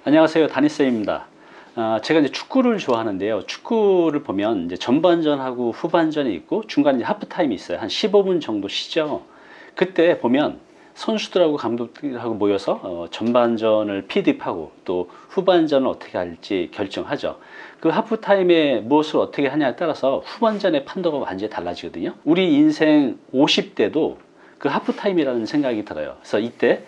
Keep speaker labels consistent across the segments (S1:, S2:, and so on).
S1: 안녕하세요, 다니쌤입니다. 제가 이제 축구를 좋아하는데요. 축구를 보면 이제 전반전하고 후반전이 있고 중간에 이제 하프타임이 있어요. 한 15분 정도 쉬죠. 그때 보면 선수들하고 감독들하고 모여서 전반전을 피드입하고 또 후반전을 어떻게 할지 결정하죠. 그 하프타임에 무엇을 어떻게 하냐에 따라서 후반전의 판도가 완전히 달라지거든요. 우리 인생 50대도 그 하프타임이라는 생각이 들어요. 그래서 이때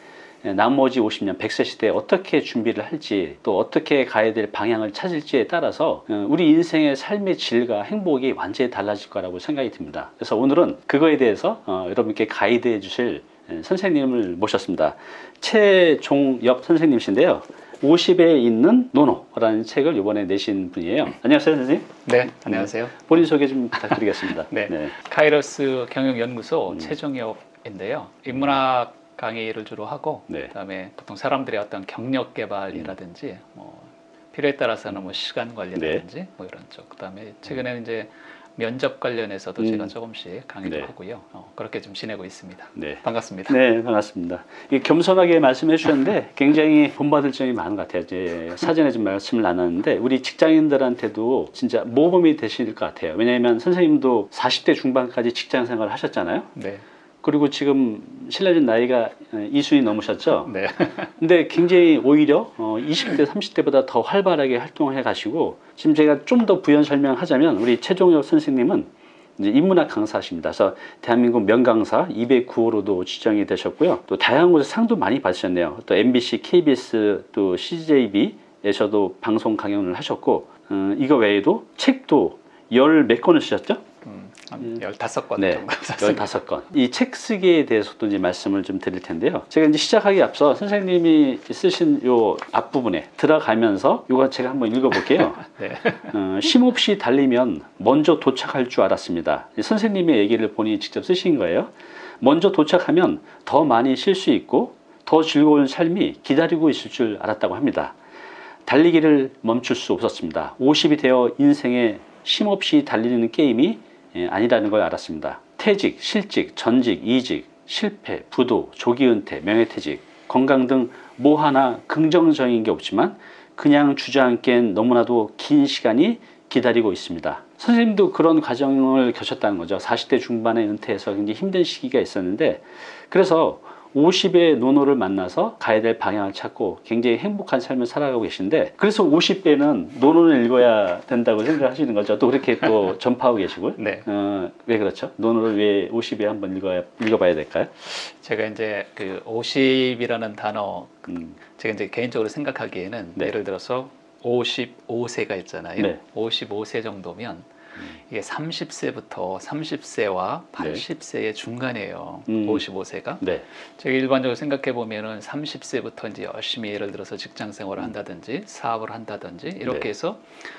S1: 나머지 50년 100세 시대에 어떻게 준비를 할지 또 어떻게 가야 될 방향을 찾을지에 따라서 우리 인생의 삶의 질과 행복이 완전히 달라질 거라고 생각이 듭니다. 그래서 오늘은 그거에 대해서 여러분께 가이드해 주실 선생님을 모셨습니다. 최종엽 선생님이신데요. 50에 있는 노노라는 책을 이번에 내신 분이에요. 안녕하세요, 선생님.
S2: 네, 안녕하세요.
S1: 본인 소개 좀 부탁드리겠습니다.
S2: 네. 카이로스 경영연구소 최종엽인데요. 인문학 강의를 주로 하고, 그다음에 보통 사람들의 어떤 경력 개발이라든지, 뭐 필요에 따라서는 뭐 시간 관리라든지, 뭐 이런 쪽. 그다음에 최근에는 이제 면접 관련해서도 제가 조금씩 강의도 하고요. 그렇게 좀 지내고 있습니다. 반갑습니다.
S1: 네, 반갑습니다. 겸손하게 말씀해 주셨는데 굉장히 본받을 점이 많은 것 같아요. 이제 사전에 좀 말씀을 나눴는데 우리 직장인들한테도 진짜 모범이 되실 것 같아요. 왜냐하면 선생님도 40대 중반까지 직장 생활을 하셨잖아요.
S2: 네.
S1: 그리고 지금 실례는 나이가 이순이 넘으셨죠?
S2: 네.
S1: 근데 굉장히 오히려 20대, 30대보다 더 활발하게 활동을 해가시고 지금 제가 좀 더 부연 설명하자면 우리 최종엽 선생님은 이제 인문학 강사십니다. 그래서 대한민국 명강사 209호로도 지정이 되셨고요. 또 다양한 곳에 상도 많이 받으셨네요. 또 MBC, KBS, 또 CJB에서도 방송 강연을 하셨고 이거 외에도 책도 열 몇 권을 쓰셨죠?
S2: 한 15권
S1: 네,
S2: 정도 썼습니다.
S1: 15권. 이 책 쓰기에 대해서도 이제 말씀을 좀 드릴 텐데요. 제가 이제 시작하기 앞서 선생님이 쓰신 요 앞부분에 들어가면서 이거 제가 한번 읽어볼게요.
S2: 네.
S1: 쉼없이 달리면 먼저 도착할 줄 알았습니다. 선생님의 얘기를 본인이 직접 쓰신 거예요. 먼저 도착하면 더 많이 쉴 수 있고 더 즐거운 삶이 기다리고 있을 줄 알았다고 합니다. 달리기를 멈출 수 없었습니다. 50이 되어 인생에 쉼없이 달리는 게임이 아니라는 걸 알았습니다. 퇴직, 실직, 전직, 이직, 실패, 부도, 조기 은퇴, 명예퇴직, 건강 등 뭐 하나 긍정적인 게 없지만 그냥 주저앉기엔 너무나도 긴 시간이 기다리고 있습니다. 선생님도 그런 과정을 겪으셨다는 거죠. 40대 중반에 은퇴해서 굉장히 힘든 시기가 있었는데 그래서 50의 노노를 만나서 가야 될 방향을 찾고 굉장히 행복한 삶을 살아가고 계신데 그래서 50대는 노노를 읽어야 된다고 생각하시는 거죠. 또 그렇게 또 전파하고 계시고요.
S2: 네.
S1: 왜 그렇죠? 노노를 왜 50에 한번 읽어봐야 될까요?
S2: 제가 이제 그 50이라는 단어 제가 이제 개인적으로 생각하기에는 예를 들어서 55세가 있잖아요. 55세 정도면 이게 30세부터 30세와 80세의 중간이에요. 55세가. 제가 일반적으로 생각해 보면은 30세부터 이제 열심히 예를 들어서 직장 생활을 한다든지 사업을 한다든지 이렇게 해서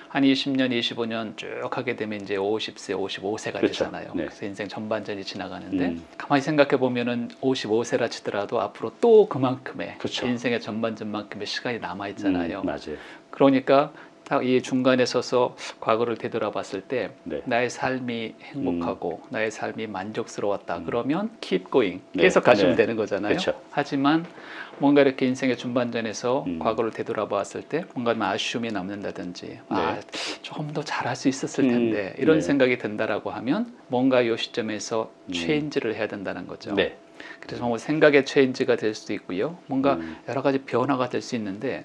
S2: 한 20년, 25년 쭉 하게 되면 이제 50세, 55세가 되잖아요. 그래서 인생 전반전이 지나가는데 가만히 생각해 보면은 55세라 치더라도 앞으로 또 그만큼의 인생의 전반전만큼의 시간이 남아 있잖아요.
S1: 맞아요.
S2: 그러니까 딱 이 중간에 서서 과거를 되돌아봤을 때 나의 삶이 행복하고 나의 삶이 만족스러웠다. 그러면 keep going. 계속 가시면 되는 거잖아요. 하지만 뭔가 이렇게 인생의 중반전에서 과거를 되돌아봤을 때 뭔가 좀 아쉬움이 남는다든지 좀 더 잘할 수 있었을 텐데 이런 생각이 든다라고 하면 뭔가 이 시점에서 체인지를 해야 된다는 거죠. 그래서 뭐 생각의 체인지가 될 수도 있고요. 뭔가 여러 가지 변화가 될 수 있는데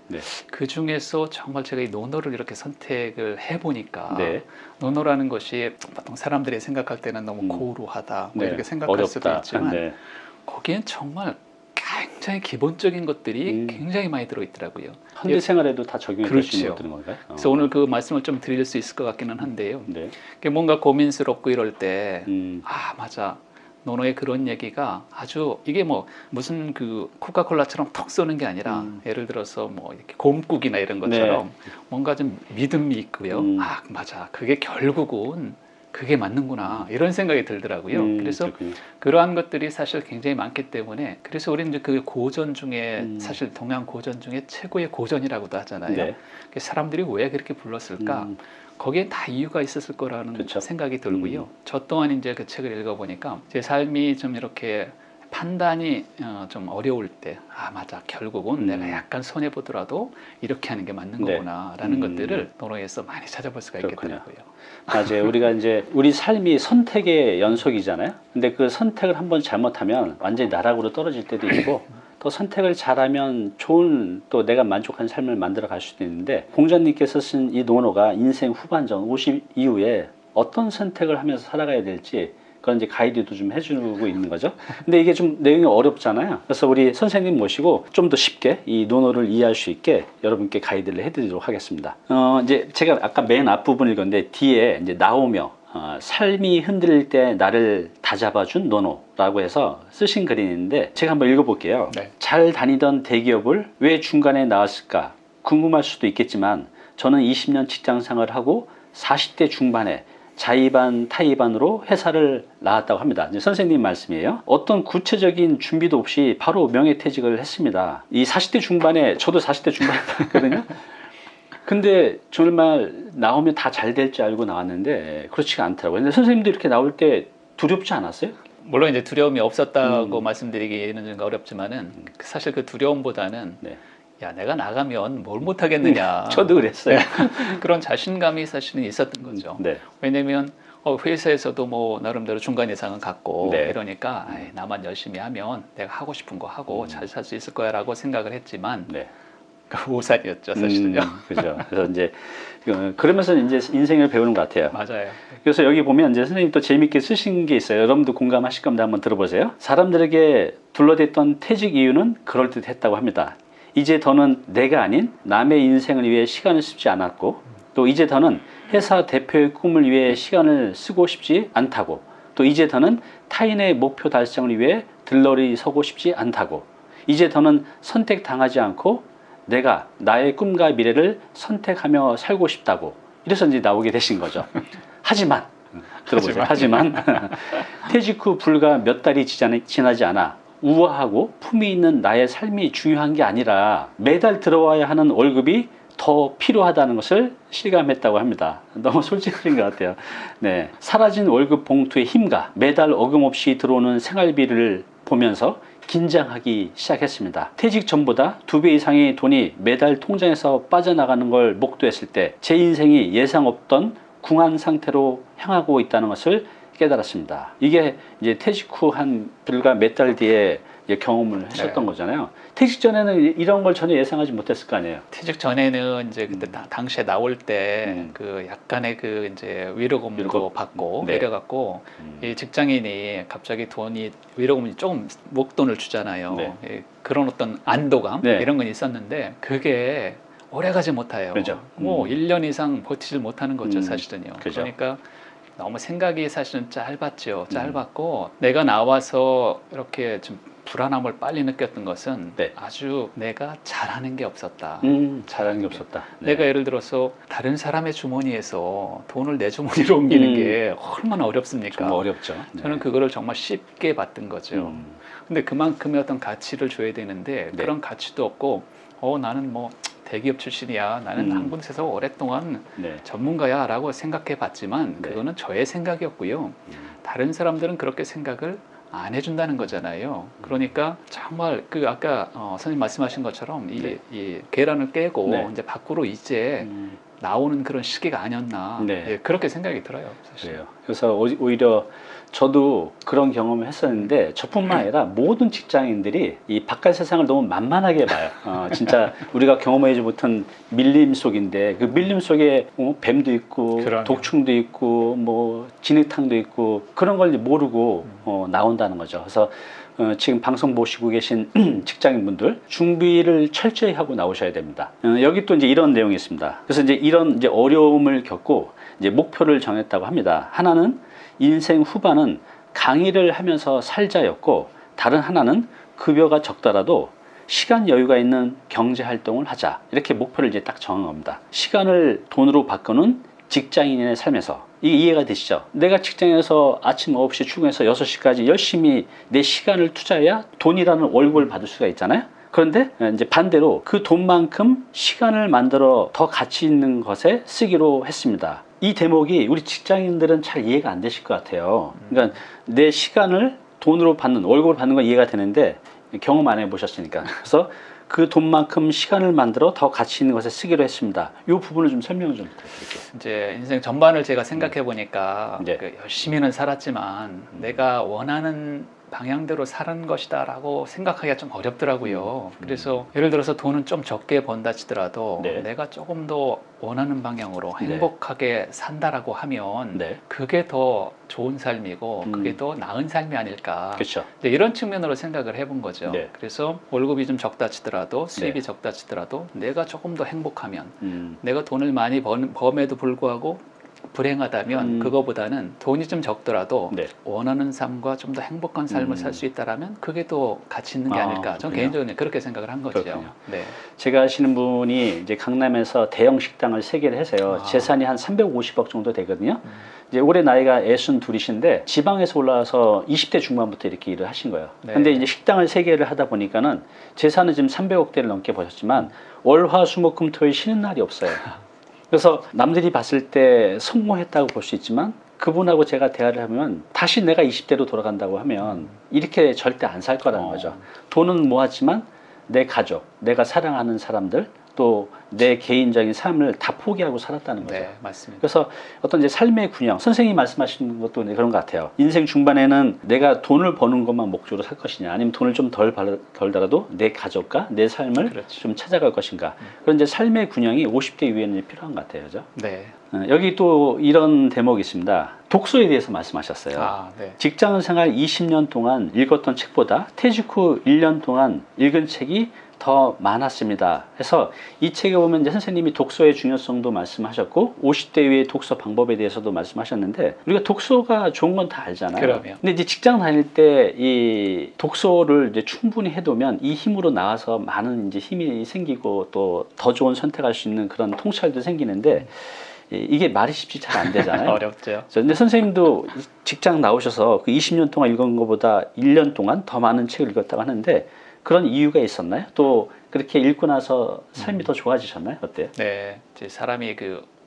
S2: 그 중에서 정말 제가 이 노노를 이렇게 선택을 해보니까 노노라는 것이 보통 사람들이 생각할 때는 너무 고루하다 뭐 이렇게 생각할 어렵다. 수도 있지만 거기엔 정말 굉장히 기본적인 것들이 굉장히 많이 들어있더라고요.
S1: 현대 생활에도 다 적용이 될 수 있는 건가요?
S2: 그래서 오늘 그 말씀을 좀 드릴 수 있을 것 같기는 한데요. 뭔가 고민스럽고 이럴 때 맞아. 노노의 그런 얘기가 아주 이게 뭐 무슨 그 코카콜라처럼 턱 쏘는 게 아니라 예를 들어서 뭐 이렇게 곰국이나 이런 것처럼 뭔가 좀 믿음이 있고요. 맞아. 그게 결국은 그게 맞는구나 이런 생각이 들더라고요. 그래서 그러한 것들이 사실 굉장히 많기 때문에 그래서 우리는 이제 그 고전 중에 사실 동양 고전 중에 최고의 고전이라고도 하잖아요. 사람들이 왜 그렇게 불렀을까? 거기에 다 이유가 있었을 거라는 생각이 들고요. 저 또한 이제 그 책을 읽어보니까 제 삶이 좀 이렇게 판단이 좀 어려울 때, 맞아, 결국은 내가 약간 손해 보더라도 이렇게 하는 게 맞는 거구나라는 것들을 노노에서 많이 찾아볼 수가 있겠더라고요.
S1: 맞아요. 우리가 이제 우리 삶이 선택의 연속이잖아요. 근데 그 선택을 한번 잘못하면 완전히 나락으로 떨어질 때도 있고, 또 선택을 잘하면 좋은, 또 내가 만족한 삶을 만들어 갈 수도 있는데, 공자님께서 쓴 이 논어가 인생 후반전 50 이후에 어떤 선택을 하면서 살아가야 될지 그런 이제 가이드도 좀 해주고 있는 거죠. 근데 이게 좀 내용이 어렵잖아요. 그래서 우리 선생님 모시고 좀 더 쉽게 이 논어를 이해할 수 있게 여러분께 가이드를 해드리도록 하겠습니다. 이제 제가 아까 맨 앞부분 읽었는데 뒤에 이제 나오며 삶이 흔들릴 때 나를 다잡아준 논어라고 해서 쓰신 글이 있는데 제가 한번 읽어볼게요. 네. 잘 다니던 대기업을 왜 중간에 나왔을까 궁금할 수도 있겠지만 저는 20년 직장생활을 하고 40대 중반에 자의반 타의반으로 회사를 나왔다고 합니다. 이제 선생님 말씀이에요. 어떤 구체적인 준비도 없이 바로 명예퇴직을 했습니다. 이 40대 중반에 저도 40대 중반이거든요. 근데 정말 나오면 다 잘 될 줄 알고 나왔는데 그렇지가 않더라고요. 근데 선생님도 이렇게 나올 때 두렵지 않았어요?
S2: 물론 이제 두려움이 없었다고 말씀드리기는 좀 어렵지만은 사실 그 두려움보다는 야, 내가 나가면 뭘 못하겠느냐.
S1: 저도 그랬어요.
S2: 그런 자신감이 사실은 있었던 거죠. 왜냐면 회사에서도 뭐 나름대로 중간 예상은 갖고 이러니까 나만 열심히 하면 내가 하고 싶은 거 하고 잘 살 수 있을 거야 라고 생각을 했지만 그 우산이었죠, 사실은요.
S1: 그죠. 그래서 이제 그러면서 이제 인생을 배우는 것 같아요.
S2: 맞아요.
S1: 그래서 여기 보면 이제 선생님 또 재밌게 쓰신 게 있어요. 여러분도 공감하실 겁니다. 한번 들어보세요. 사람들에게 둘러댔던 퇴직 이유는 그럴듯했다고 합니다. 이제 더는 내가 아닌 남의 인생을 위해 시간을 쓰지 않았고, 또 이제 더는 회사 대표의 꿈을 위해 시간을 쓰고 싶지 않다고, 또 이제 더는 타인의 목표 달성을 위해 들러리 서고 싶지 않다고, 이제 더는 선택당하지 않고 내가 나의 꿈과 미래를 선택하며 살고 싶다고, 이래서 이제 나오게 되신 거죠. 하지만 들어보세요. 하지만 퇴직 후 불과 몇 달이 지나지 않아 우아하고 품위 있는 나의 삶이 중요한 게 아니라 매달 들어와야 하는 월급이 더 필요하다는 것을 실감했다고 합니다. 너무 솔직한 것 같아요. 네, 사라진 월급 봉투의 힘과 매달 어김없이 들어오는 생활비를 보면서 긴장하기 시작했습니다. 퇴직 전보다 2배 이상의 돈이 매달 통장에서 빠져나가는 걸 목도했을 때 제 인생이 예상 없던 궁한 상태로 향하고 있다는 것을 깨달았습니다. 이게 이제 퇴직 후 한 불과 몇 달 뒤에 이제 경험을 하셨던 거잖아요. 퇴직 전에는 이런 걸 전혀 예상하지 못했을 거 아니에요.
S2: 퇴직 전에는 이제 그때 당시에 나올 때 그 약간의 그 이제 위로금도 받고 내려갔고 이 직장인이 갑자기 위로금이 조금 목돈을 주잖아요. 그런 어떤 안도감 이런 건 있었는데 그게 오래가지 못해요.
S1: 그렇죠.
S2: 뭐 1년 이상 버티질 못하는 거죠, 사실은요. 그러니까 너무 생각이 사실은 짧았고 내가 나와서 이렇게 좀 불안함을 빨리 느꼈던 것은 아주 내가 잘하는 게 없었다.
S1: 잘하는 게 없었다.
S2: 내가 예를 들어서 다른 사람의 주머니에서 돈을 내 주머니로 옮기는 게 얼마나 어렵습니까?
S1: 정말 어렵죠.
S2: 저는 그거를 정말 쉽게 봤던 거죠. 근데 그만큼의 어떤 가치를 줘야 되는데 그런 가치도 없고 나는 뭐 대기업 출신이야. 나는 한 군데서 오랫동안 전문가야 라고 생각해 봤지만 그거는 저의 생각이었고요. 다른 사람들은 그렇게 생각을 안 해준다는 거잖아요. 그러니까 정말 그 아까 선생님 말씀하신 것처럼 이 계란을 깨고 이제 밖으로 이제 나오는 그런 시기가 아니었나 그렇게 생각이 들어요. 사실.
S1: 그래요. 그래서 오히려 저도 그런 경험을 했었는데 저뿐만 아니라 모든 직장인들이 이 바깥 세상을 너무 만만하게 봐요. 진짜 우리가 경험하지 못한 밀림 속인데 그 밀림 속에 뱀도 있고 독충도 있고 뭐 진흙탕도 있고 그런 걸 모르고 나온다는 거죠. 그래서 지금 방송 보시고 계신 직장인분들 준비를 철저히 하고 나오셔야 됩니다. 여기 또 이제 이런 내용이 있습니다. 그래서 이제 이런 이제 어려움을 겪고 이제 목표를 정했다고 합니다. 하나는 인생 후반은 강의를 하면서 살자였고 다른 하나는 급여가 적더라도 시간 여유가 있는 경제 활동을 하자. 이렇게 목표를 이제 딱 정한 겁니다. 시간을 돈으로 바꾸는 직장인의 삶에서 이게 이해가 되시죠? 내가 직장에서 아침 9시 출근해서 6시까지 열심히 내 시간을 투자해야 돈이라는 월급을 받을 수가 있잖아요. 그런데 이제 반대로 그 돈만큼 시간을 만들어 더 가치 있는 것에 쓰기로 했습니다. 이 대목이 우리 직장인들은 잘 이해가 안 되실 것 같아요. 그러니까 내 시간을 돈으로 받는, 월급을 받는 건 이해가 되는데 경험 안 해보셨으니까. 그래서 그 돈만큼 시간을 만들어 더 가치 있는 것에 쓰기로 했습니다. 이 부분을 좀 설명 좀 부탁드릴게요.
S2: 이제 인생 전반을 제가 생각해 보니까
S1: 네.
S2: 그 열심히는 살았지만 내가 원하는 방향대로 사는 것이다라고 생각하기가 좀 어렵더라고요. 그래서 예를 들어서 돈은 좀 적게 번다 치더라도
S1: 네.
S2: 내가 조금 더 원하는 방향으로 행복하게 산다라고 하면
S1: 네.
S2: 그게 더 좋은 삶이고 그게 더 나은 삶이 아닐까.
S1: 그렇죠.
S2: 이런 측면으로 생각을 해본 거죠.
S1: 네.
S2: 그래서 월급이 좀 적다 치더라도 수입이
S1: 네.
S2: 적다 치더라도 내가 조금 더 행복하면 내가 돈을 많이 범에도 불구하고 불행하다면 그거보다는 돈이 좀 적더라도
S1: 네.
S2: 원하는 삶과 좀 더 행복한 삶을 살 수 있다라면 그게 더 가치 있는 게 아닐까. 저는 개인적으로 그렇게 생각을 한 거죠.
S1: 그렇군요.
S2: 네.
S1: 제가 아시는 분이 이제 강남에서 대형 식당을 3개를 해서요. 재산이 한 350억 정도 되거든요. 이제 올해 나이가 62이신데 지방에서 올라와서 20대 중반부터 이렇게 일을 하신 거예요.
S2: 네.
S1: 근데 이제 식당을 3개를 하다 보니까는 재산은 지금 300억대를 넘게 버셨지만 월, 화, 수, 목, 금, 토일 쉬는 날이 없어요. 그래서 남들이 봤을 때 성공했다고 볼 수 있지만 그분하고 제가 대화를 하면 다시 내가 20대로 돌아간다고 하면 이렇게 절대 안 살 거라는 거죠. 돈은 모았지만 내 가족, 내가 사랑하는 사람들, 또 내 개인적인 삶을 다 포기하고 살았다는 거죠.
S2: 네, 맞습니다.
S1: 그래서 어떤 이제 삶의 균형, 선생님이 말씀하시는 것도 그런 것 같아요. 인생 중반에는 내가 돈을 버는 것만 목적으로 살 것이냐, 아니면 돈을 좀 덜 벌더라도 내 가족과 내 삶을
S2: 그렇죠.
S1: 좀 찾아갈 것인가. 그런 이제 삶의 균형이 50대 이후에는 필요한 것 같아요. 그죠?
S2: 네.
S1: 여기 또 이런 대목이 있습니다. 독서에 대해서 말씀하셨어요.
S2: 네.
S1: 직장 생활 20년 동안 읽었던 책보다 퇴직 후 1년 동안 읽은 책이 더 많았습니다. 그래서 이 책에 보면 이제 선생님이 독서의 중요성도 말씀하셨고 50대 이후의 독서 방법에 대해서도 말씀하셨는데 우리가 독서가 좋은 건 다 알잖아요.
S2: 그럼요.
S1: 근데 이제 직장 다닐 때 이 독서를 이제 충분히 해두면 이 힘으로 나와서 많은 이제 힘이 생기고 또 더 좋은 선택할 수 있는 그런 통찰도 생기는데 이게 말이 쉽지 잘 안 되잖아요.
S2: 어렵죠.
S1: 근데 선생님도 직장 나오셔서 그 20년 동안 읽은 것보다 1년 동안 더 많은 책을 읽었다고 하는데 그런 이유가 있었나요? 또 그렇게 읽고 나서 삶이 더 좋아지셨나요? 어때요?
S2: 네, 이제 사람이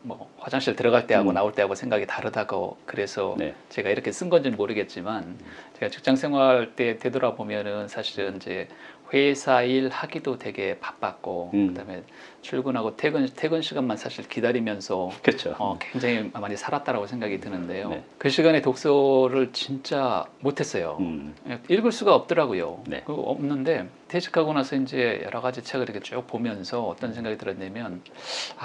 S2: 뭐 화장실 들어갈 때하고 나올 때하고 생각이 다르다고 그래서 제가 이렇게 쓴 건지는 모르겠지만 제가 직장 생활 때 되돌아보면은 사실은 이제 회사 일 하기도 되게 바빴고 그다음에 출근하고 퇴근 시간만 사실 기다리면서
S1: 그렇죠.
S2: 굉장히 많이 살았다라고 생각이 드는데요. 그 시간에 독서를 진짜 못했어요. 읽을 수가 없더라고요. 없는데 퇴직하고 나서 이제 여러 가지 책을 이렇게 쭉 보면서 어떤 생각이 들었냐면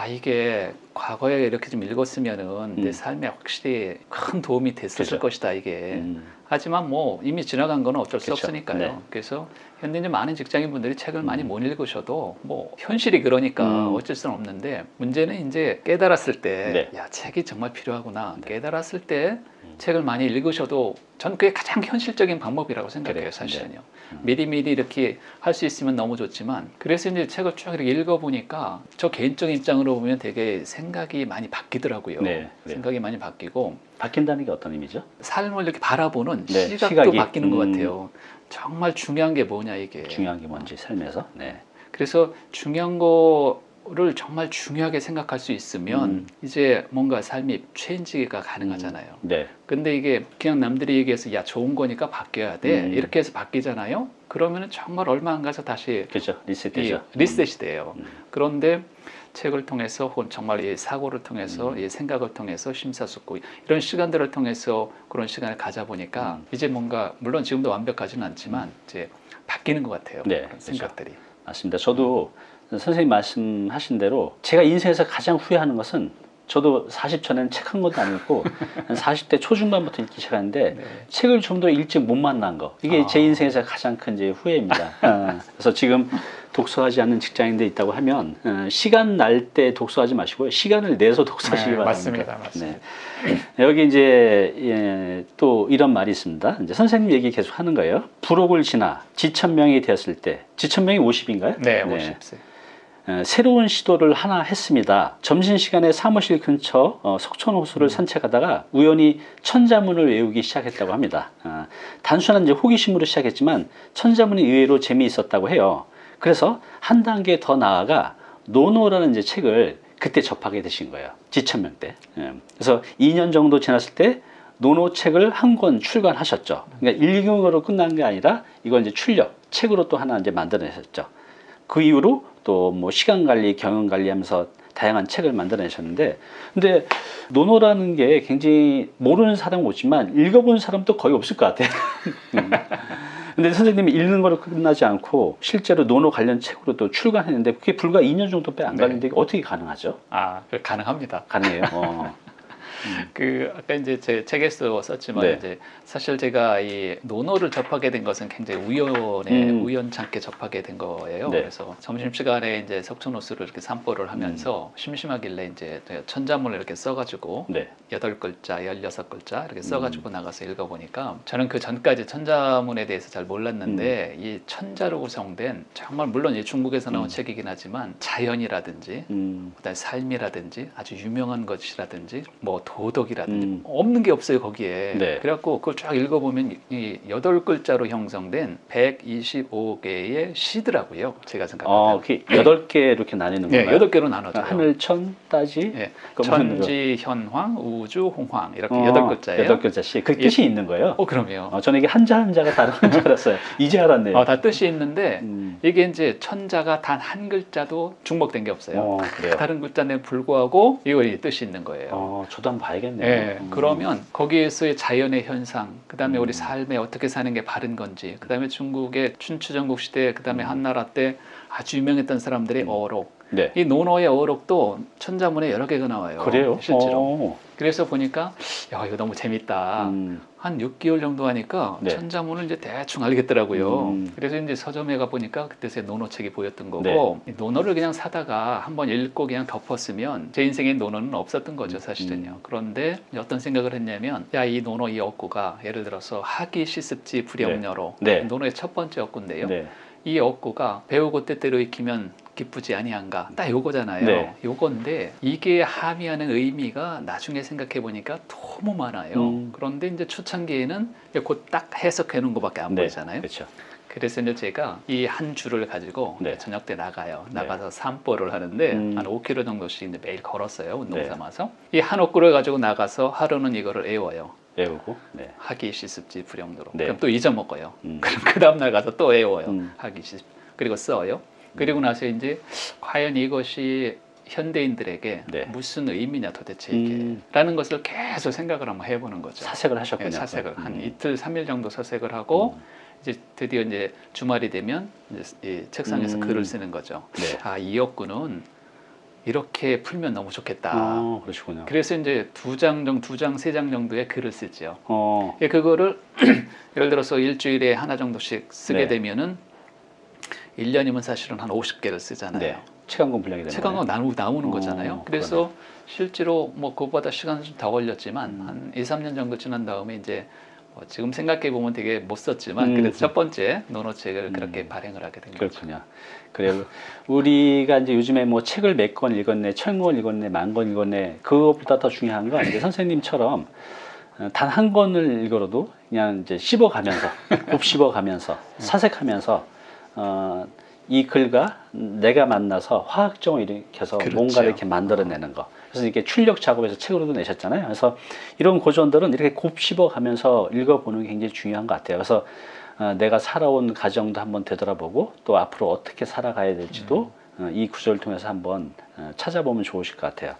S2: 이게 과거에 이렇게 좀 읽었으면은 내 삶에 확실히 큰 도움이 됐을 것이다 이게. 하지만 뭐 이미 지나간 거는 어쩔 수 없으니까요. 그래서 현재 이제 많은 직장인분들이 책을 많이 못 읽으셔도 뭐 현실이 그러니까 어쩔 수는 없는데 문제는 이제 깨달았을 때 야, 책이 정말 필요하구나. 깨달았을 때 책을 많이 읽으셔도 전 그게 가장 현실적인 방법이라고 생각해요. 사실은요. 미리미리 이렇게 할 수 있으면 너무 좋지만 그래서 이제 책을 쭉 이렇게 읽어보니까 저 개인적인 입장으로 보면 되게 생각이 많이 바뀌더라고요. 생각이 많이 바뀌고
S1: 바뀐다는 게 어떤 의미죠?
S2: 삶을 이렇게 바라보는 시각도 바뀌는 것 같아요. 정말 중요한 게 뭐냐 이게.
S1: 중요한 게 뭔지 삶에서.
S2: 그래서 중요한 거를 정말 중요하게 생각할 수 있으면 이제 뭔가 삶이 체인지가 가능하잖아요. 근데 이게 그냥 남들이 얘기해서 야 좋은 거니까 바뀌어야 돼 이렇게 해서 바뀌잖아요. 그러면은 정말 얼마 안 가서 다시 리셋이 돼요. 그런데 책을 통해서 혹은 정말 이 사고를 통해서 이 생각을 통해서 심사숙고 이런 시간들을 통해서 그런 시간을 가져보니까 이제 뭔가 물론 지금도 완벽하지는 않지만 이제 바뀌는 것 같아요. 생각들이.
S1: 맞습니다. 저도 선생님 말씀하신 대로 제가 인생에서 가장 후회하는 것은 저도 40 전에는 책 한 권도 안 읽고 한 40대 초중반부터 읽기 시작했는데 책을 좀 더 일찍 못 만난 거 이게 제 인생에서 가장 큰 이제 후회입니다. 그래서 지금 독서하지 않는 직장인들 있다고 하면 시간 날 때 독서하지 마시고 시간을 내서 독서하시기 바랍니다.
S2: 맞습니다.
S1: 여기 이제 또 이런 말이 있습니다. 이제 선생님 얘기 계속 하는 거예요. 부록을 지나 지천명이 되었을 때 지천명이 50인가요?
S2: 네, 50세.
S1: 새로운 시도를 하나 했습니다. 점심시간에 사무실 근처 석촌호수를 산책하다가 우연히 천자문을 외우기 시작했다고 합니다. 단순한 이제 호기심으로 시작했지만 천자문이 의외로 재미있었다고 해요. 그래서 한 단계 더 나아가 노노라는 이제 책을 그때 접하게 되신 거예요. 지천명 때. 그래서 2년 정도 지났을 때 논어책을 한 권 출간하셨죠. 그러니까 일경으로 끝난 게 아니라 이건 이제 출력, 책으로 또 하나 이제 만들어내셨죠. 그 이후로 또 뭐 시간 관리, 경영 관리하면서 다양한 책을 만들어내셨는데, 근데 논어라는 게 굉장히 모르는 사람은 없지만 읽어본 사람도 거의 없을 것 같아요. 근데 선생님이 읽는 거로 끝나지 않고 실제로 논어 관련 책으로 또 출간했는데 그게 불과 2년 정도밖에 안 걸렸는데 어떻게 가능하죠?
S2: 가능합니다.
S1: 가능해요.
S2: 아까 이제 제 책에서 썼지만
S1: 네.
S2: 이제 사실 제가 이 논어를 접하게 된 것은 굉장히 우연찮게 접하게 된 거예요.
S1: 네.
S2: 그래서 점심시간에 이제 석촌호수를 이렇게 산보를 하면서 심심하길래 이제 천자문을 이렇게 써가지고
S1: 네.
S2: 8글자, 16글자 이렇게 써가지고 나가서 읽어보니까 저는 그 전까지 천자문에 대해서 잘 몰랐는데 이 천자로 구성된 정말 물론 이 중국에서 나온 책이긴 하지만 자연이라든지 그다음에 삶이라든지 아주 유명한 것이라든지 뭐 도덕이라든지 없는 게 없어요 거기에.
S1: 네.
S2: 그래갖고 그걸 쫙 읽어보면 이 8글자로 형성된 125개의 시더라고요. 제가 생각할 때.
S1: 8개 이렇게 나뉘는
S2: 네,
S1: 건가요?
S2: 8개로 나눠져요.
S1: 하늘, 천, 따지,
S2: 네. 천지, 현황, 우주, 홍황 이렇게 8글자예요.
S1: 8글자씩. 그 뜻이 있는 거예요?
S2: 그럼요.
S1: 저는 이게 한자 한자가 다른 건 줄 알았어요. 이제 알았네요.
S2: 다 뜻이 있는데 이게 이제 천자가 단 한 글자도 중복된 게 없어요.
S1: 그래요?
S2: 다른 글자에 불구하고 이거 뜻이 있는 거예요.
S1: 저도 한번 봐야겠네요.
S2: 네, 그러면 거기에서의 자연의 현상, 그 다음에 우리 삶에 어떻게 사는 게 바른 건지, 그 다음에 중국의 춘추전국 시대, 그 다음에 한나라 때 아주 유명했던 사람들의 어록,
S1: 네.
S2: 이 논어의 어록도 천자문에 여러 개가 나와요.
S1: 그래요?
S2: 실제로. 그래서 보니까 야 이거 너무 재밌다. 한 6개월 정도 하니까
S1: 네.
S2: 천자문을 이제 대충 알겠더라고요. 그래서 이제 서점에 가 보니까 그때의 논어책이 보였던 거고 논어를 그냥 사다가 한번 읽고 그냥 덮었으면 제 인생에 논어는 없었던 거죠 사실은요. 그런데 어떤 생각을 했냐면 야 이 논어 이 어구가 예를 들어서 하기 시습지 불영녀로 논어의 첫 번째 어구인데요. 이 어구가 배우고 때때로 익히면 기쁘지 아니한가 딱 요거잖아요. 요건데 이게 함의하는 의미가 나중에 생각해 보니까 너무 많아요. 그런데 이제 초창기에는 곧 딱 해석해 놓은 것밖에 안 보이잖아요.
S1: 그렇죠.
S2: 그래서 이제 제가 이 한 줄을 가지고 저녁 때 나가요. 나가서 산보를 하는데 한 5km 정도씩 이제 매일 걸었어요. 운동 삼아서. 이 한 어구를 가지고 나가서 하루는 이거를 외워요.
S1: 외우고
S2: 하기 시습지 불영도로. 그럼 또 잊어먹어요. 그럼 그 다음날 가서 또 외워요. 하기 시습. 그리고 써요. 그리고 나서 이제 과연 이것이 현대인들에게 무슨 의미냐 도대체 이게 라는 것을 계속 생각을 한번 해보는 거죠.
S1: 사색을 하셨군요.
S2: 사색을 한 이틀 3일 정도 사색을 하고 이제 드디어 이제 주말이 되면 이제 이 책상에서 글을 쓰는 거죠. 이 역구는 이렇게 풀면 너무 좋겠다.
S1: 그러시군요.
S2: 그래서 이제 2장, 3장 정도의 글을 쓰죠. 그거를 예를 들어서 일주일에 하나 정도씩 쓰게 되면은 1년이면 사실은 한 50개를 쓰잖아요.
S1: 책 한 권 분량이 되는
S2: 책 한 권 나오는 거잖아요. 그래서 실제로 뭐 그거보다 시간은 좀 더 걸렸지만 한 2, 3년 정도 지난 다음에 이제 지금 생각해 보면 되게 못 썼지만 그래도 첫 번째 논어책을 그렇게 발행을 하게 된 거죠.
S1: 그렇군요. 그래요. 우리가 이제 요즘에 뭐 책을 몇 권 읽었네, 1000권 읽었네, 10,000권 읽었네, 그것보다 더 중요한 건 이제 선생님처럼 단 한 권을 읽어도 그냥 이제 씹어가면서, 곱씹어가면서, 사색하면서 이 글과 내가 만나서 화학적을 일으켜서 뭔가를 이렇게 만들어내는 거. 그래서 이렇게 출력 작업에서 책으로도 내셨잖아요. 그래서 이런 고전들은 이렇게 곱씹어가면서 읽어보는 게 굉장히 중요한 것 같아요. 그래서 내가 살아온 가정도 한번 되돌아보고 또 앞으로 어떻게 살아가야 될지도 이 구절을 통해서 한번 찾아보면 좋으실 것 같아요.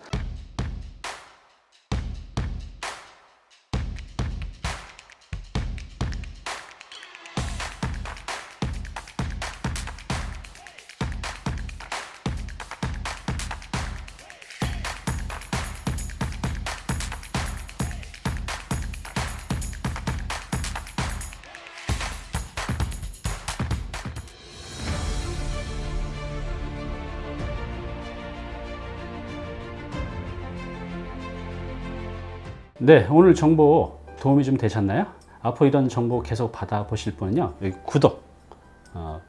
S1: 네, 오늘 정보 도움이 좀 되셨나요? 앞으로 이런 정보 계속 받아보실 분은요, 여기 구독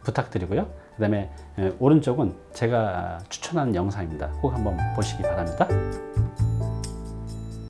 S1: 부탁드리고요. 그 다음에 오른쪽은 제가 추천하는 영상입니다. 꼭 한번 보시기 바랍니다.